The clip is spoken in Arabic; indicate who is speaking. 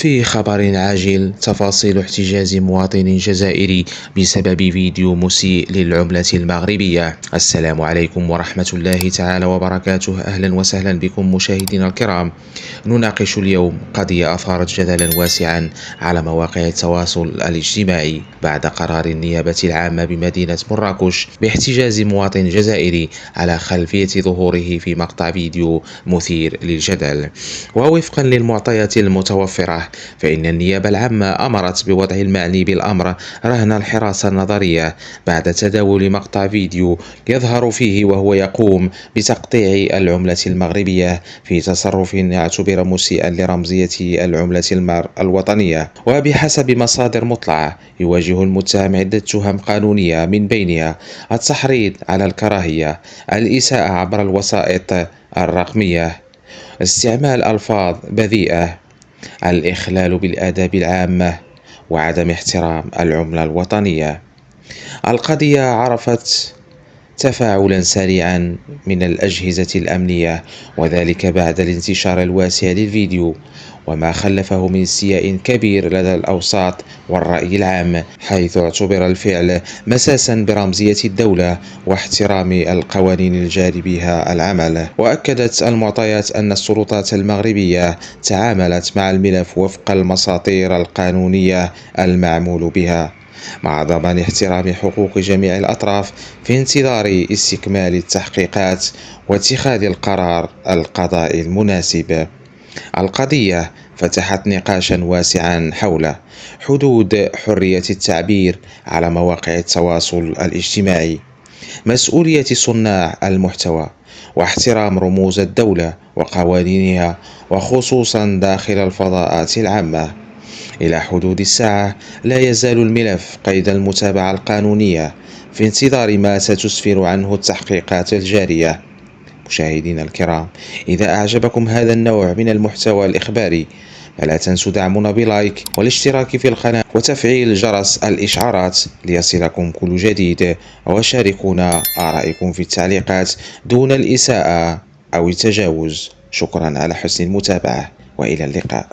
Speaker 1: في خبر عاجل، تفاصيل احتجاز مواطن جزائري بسبب فيديو مسيء للعملة المغربية. السلام عليكم ورحمة الله تعالى وبركاته. أهلا وسهلا بكم مشاهدينا الكرام. نناقش اليوم قضية أثارت جدلا واسعا على مواقع التواصل الاجتماعي بعد قرار النيابة العامة بمدينة مراكش باحتجاز مواطن جزائري على خلفية ظهوره في مقطع فيديو مثير للجدل. ووفقا للمعطيات المتوفرة، فإن النيابة العامة أمرت بوضع المعني بالأمر رهن الحراسة النظرية بعد تداول مقطع فيديو يظهر فيه وهو يقوم بتقطيع العملة المغربية في تصرف يعتبر مسيئا لرمزية العملة الوطنية. وبحسب مصادر مطلعة، يواجه المتهم عدة تهم قانونية، من بينها التحريض على الكراهية، الإساءة عبر الوسائط الرقمية، استعمال ألفاظ بذيئة، الإخلال بالآداب العامة، وعدم احترام العملة الوطنية. القضية عرفت تفاعلا سريعا من الأجهزة الأمنية، وذلك بعد الانتشار الواسع للفيديو، وما خلفه من استياء كبير لدى الأوساط والرأي العام، حيث اعتبر الفعل مساسا برمزية الدولة واحترام القوانين الجاري بها العمل. وأكدت المعطيات أن السلطات المغربية تعاملت مع الملف وفق المساطير القانونية المعمول بها، مع ضمان احترام حقوق جميع الأطراف في انتظار استكمال التحقيقات واتخاذ القرار القضائي المناسب. القضية فتحت نقاشا واسعا حول حدود حرية التعبير على مواقع التواصل الاجتماعي، مسؤولية صناع المحتوى، واحترام رموز الدولة وقوانينها، وخصوصا داخل الفضاءات العامة. إلى حدود الساعة لا يزال الملف قيد المتابعة القانونية في انتظار ما ستسفر عنه التحقيقات الجارية. مشاهدينا الكرام، إذا أعجبكم هذا النوع من المحتوى الإخباري فلا تنسوا دعمنا بلايك والاشتراك في القناة وتفعيل جرس الإشعارات ليصلكم كل جديد، وشاركونا آرائكم في التعليقات دون الإساءة أو التجاوز. شكرا على حسن المتابعة، وإلى اللقاء.